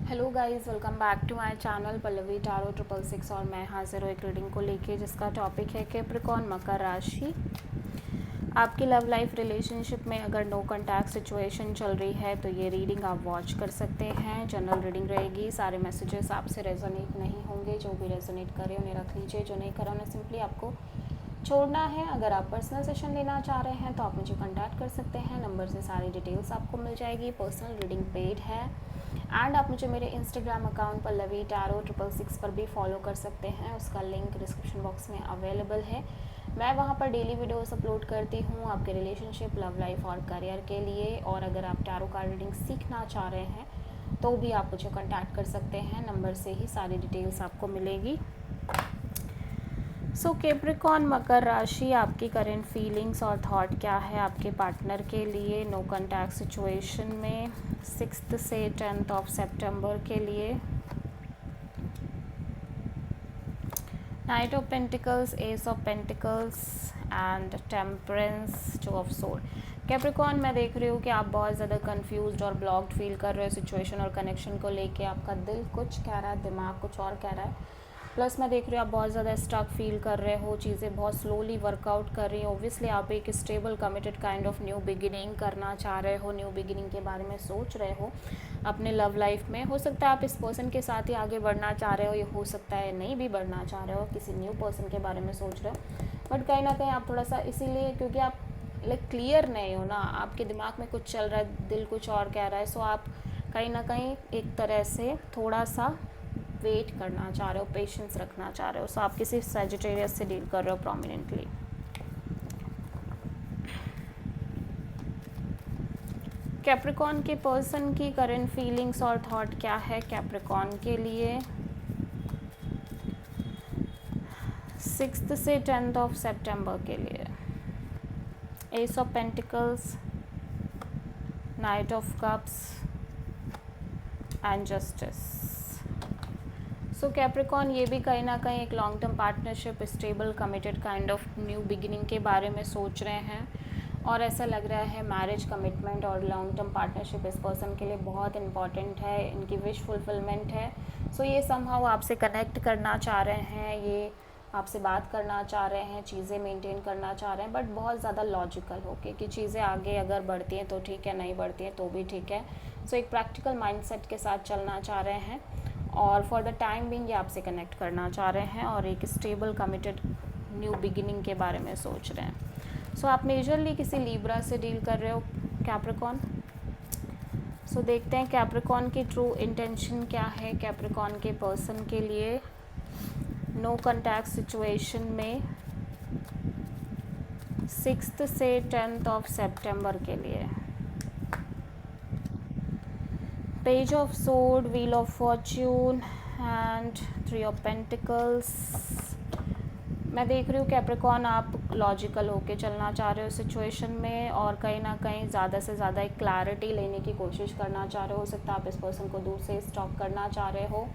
Hello guys, welcome back to my channel Pallavi tarot 666 और मैं हाजिर हूँ एक रीडिंग को लेके जिसका टॉपिक है कैप्रिकॉर्न मकर राशि। आपकी लव लाइफ रिलेशनशिप में अगर नो कॉन्टैक्ट सिचुएशन चल रही है तो ये रीडिंग आप वॉच कर सकते हैं। जनरल रीडिंग रहेगी, सारे मैसेजेस आपसे रेजोनेट नहीं होंगे। जो भी रेजोनेट करे उन्हें रख लीजिए, जो नहीं करा उन्हें सिंपली आपको छोड़ना है। अगर आप पर्सनल सेशन लेना चाह रहे हैं तो आप मुझे कॉन्टैक्ट कर सकते हैं, नंबर से सारी डिटेल्स आपको मिल जाएगी। पर्सनल रीडिंग पेड है एंड आप मुझे मेरे इंस्टाग्राम अकाउंट पल्लवी टारो 666 पर भी फॉलो कर सकते हैं। उसका लिंक डिस्क्रिप्शन बॉक्स में अवेलेबल है। मैं वहाँ पर डेली वीडियोस अपलोड करती हूँ आपके रिलेशनशिप, लव लाइफ और करियर के लिए। और अगर आप टैरो कार्ड रीडिंग सीखना चाह रहे हैं तो भी आप मुझे कॉन्टैक्ट कर सकते हैं, नंबर से ही सारी डिटेल्स आपको मिलेगी। सो कैप्रिकॉर्न मकर राशि, आपकी करेंट फीलिंग्स और थॉट क्या है आपके पार्टनर के लिए नो कॉन्टैक्ट सिचुएशन में 6 से 10 ऑफ सितंबर के लिए। Night of pentacles, S of pentacles and temperance, two of sword. Capricorn, मैं देख रही हूँ कि आप बहुत ज़्यादा कंफ्यूज्ड और ब्लॉक्ड फील कर रहे हो सिचुएशन और कनेक्शन को लेके। आपका दिल कुछ कह रहा है, दिमाग कुछ और कह रहा है। प्लस मैं देख रही हूँ आप बहुत ज़्यादा स्टक फील कर रहे हो, चीज़ें बहुत स्लोली वर्कआउट कर रही हैं। ओब्वियसली आप एक stable committed kind of new beginning करना चाह रहे हो, न्यू बिगिनिंग के बारे में सोच रहे हो अपने लव लाइफ में। हो सकता है आप इस पर्सन के साथ ही आगे बढ़ना चाह रहे हो, ये हो सकता है नहीं भी बढ़ना चाह रहे हो, किसी न्यू पर्सन के बारे में सोच रहे हो। बट कहीं ना कहीं आप थोड़ा सा, इसीलिए क्योंकि आप क्लियर नहीं हो ना, आपके दिमाग में कुछ चल रहा है, दिल कुछ और कह रहा है। सो आप कहीं ना कहीं एक तरह से थोड़ा सा वेट करना चाह रहे हो, पेशेंस रखना चाह रहे हो। सो आप किसी सजिटेरियस से डील कर रहे हो प्रोमिनेंटली। कैप्रिकॉर्न के पर्सन की करंट फीलिंग्स और थॉट क्या है कैप्रिकॉर्न के लिए 6 से 10 ऑफ सितंबर के लिए। S of pentacles, night of cups and justice. So Capricorn, ये भी कहीं ना कहीं एक long term partnership, stable committed kind of new beginning के बारे में सोच रहे हैं। और ऐसा लग रहा है मैरिज कमिटमेंट और लॉन्ग टर्म पार्टनरशिप इस पर्सन के लिए बहुत इंपॉर्टेंट है, इनकी विश फुलफिलमेंट है। सो ये समहाउ आपसे कनेक्ट करना चाह रहे हैं, ये आपसे बात करना चाह रहे हैं, चीज़ें मेंटेन करना चाह रहे हैं, बट बहुत ज़्यादा लॉजिकल होके कि चीज़ें आगे अगर बढ़ती हैं तो ठीक है, नहीं बढ़ती हैं तो भी ठीक है। सो एक प्रैक्टिकल माइंडसेट के साथ चलना चाह रहे हैं और फॉर द टाइम बिंग ये आपसे कनेक्ट करना चाह रहे हैं और एक स्टेबल कमिटेड न्यू बिगिनिंग के बारे में सोच रहे हैं। सो आप मेजरली किसी लिब्रा से डील कर रहे हो कैप्रिकॉर्न। सो देखते हैं कैप्रिकॉर्न की ट्रू इंटेंशन क्या है कैप्रिकॉर्न के पर्सन के लिए नो कॉन्टैक्ट सिचुएशन में 6 से 10 ऑफ सितंबर के लिए। Page of sword, wheel of Fortune and 3 of pentacles. मैं देख रही हूँ कैप्रिकॉर्न, आप लॉजिकल होके चलना चाह रहे हो सिचुएशन में और कहीं ना कहीं ज़्यादा से ज़्यादा एक क्लैरिटी लेने की कोशिश करना चाह रहे हो सकता है आप इस पर्सन को दूर से स्टॉप करना चाह रहे हो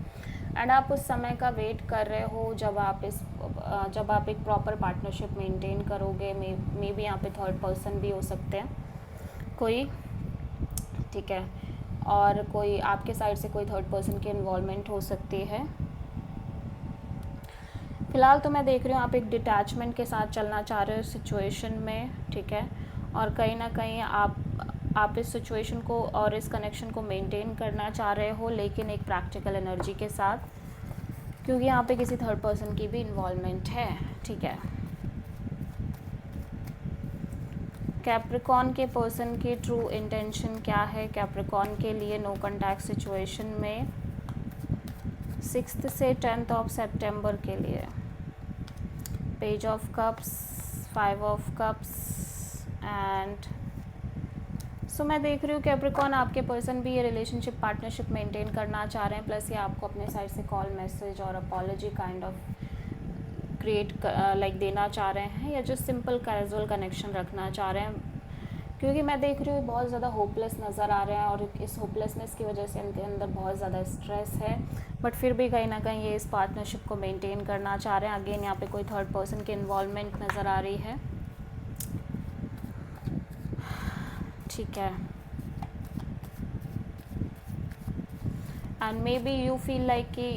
एंड आप उस समय का वेट कर रहे हो जब आप एक प्रॉपर पार्टनरशिप मेंटेन करोगे। मे बी यहाँ पे थर्ड पर्सन भी हो सकते हैं कोई, ठीक है, और कोई आपके साइड से कोई थर्ड पर्सन की इन्वॉल्वमेंट हो सकती है। फ़िलहाल तो मैं देख रही हूँ आप एक डिटैचमेंट के साथ चलना चाह रहे हो सिचुएशन में, ठीक है, और कहीं ना कहीं आप इस सिचुएशन को और इस कनेक्शन को मेंटेन करना चाह रहे हो, लेकिन एक प्रैक्टिकल एनर्जी के साथ, क्योंकि यहाँ पे किसी थर्ड पर्सन की भी इन्वॉल्वमेंट है, ठीक है। कैप्रिकॉर्न के पर्सन की ट्रू इंटेंशन क्या है कैप्रिकॉर्न के लिए नो कॉन्टैक्ट सिचुएशन में 6 से 10 ऑफ सितंबर के लिए। Page of cups, 5 of cups and so मैं देख रही हूँ कैप्रिकॉर्न, आपके पर्सन भी ये रिलेशनशिप पार्टनरशिप मेंटेन करना चाह रहे हैं, प्लस ये आपको अपने साइड से कॉल, मैसेज और अपॉलॉजी काइंड ऑफ क्रिएट देना चाह रहे हैं या जो सिंपल कैजुअल कनेक्शन रखना चाह रहे हैं। क्योंकि मैं देख रही हूँ बहुत ज़्यादा होपलेस नज़र आ रहे हैं और इस होपलेसनेस की वजह से इनके अंदर बहुत ज़्यादा स्ट्रेस है, बट फिर भी कहीं ना कहीं ये इस पार्टनरशिप को मेंटेन करना चाह रहे हैं। अगेन यहाँ पे कोई थर्ड पर्सन की इन्वॉल्वमेंट नज़र आ रही है, ठीक है। And may be you feel like कि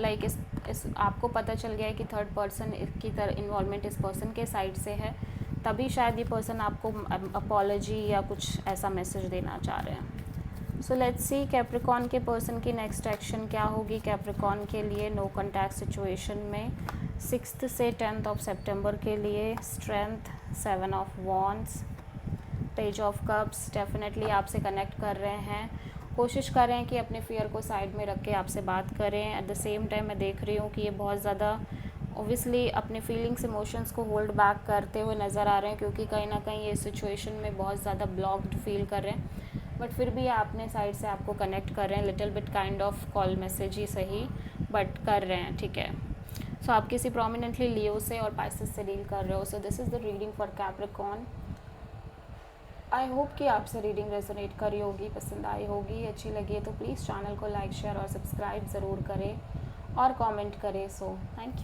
लाइक इस आपको पता चल गया है कि थर्ड पर्सन की तरह इन्वॉल्वमेंट इस पर्सन के साइड से है, तभी शायद ये पर्सन आपको अपॉलॉजी या कुछ ऐसा मैसेज देना चाह रहे हैं। सो लेट्स सी कैप्रिकॉन के पर्सन की नेक्स्ट एक्शन क्या होगी कैप्रिकॉन के लिए नो कॉन्टैक्ट सिचुएशन में 6 से 10 ऑफ सितंबर के लिए। Strength, 7 of wands, page of cups, definitely आपसे कनेक्ट कर रहे हैं, कोशिश कर रहे हैं कि अपने फियर को साइड में रख के आपसे बात करें। एट द सेम टाइम मैं देख रही हूँ कि ये बहुत ज़्यादा ओब्वियसली अपने फीलिंग्स इमोशंस को होल्ड बैक करते हुए नज़र आ रहे हैं, क्योंकि कहीं ना कहीं ये सिचुएशन में बहुत ज़्यादा ब्लॉक्ड फील कर रहे हैं। बट फिर भी ये अपने साइड से आपको कनेक्ट कर रहे हैं, little bit kind of call message ही सही, बट कर रहे हैं, ठीक है। सो आप किसी प्रोमिनेंटली लियो से और पाइसेस से डील कर रहे हो। So this is the reading for Capricorn. I hope कि आपसे रीडिंग रेजोनेट करी होगी, पसंद आई होगी, अच्छी लगी है तो प्लीज़ चैनल को लाइक, शेयर और सब्सक्राइब ज़रूर करें और कमेंट करें। So thank you.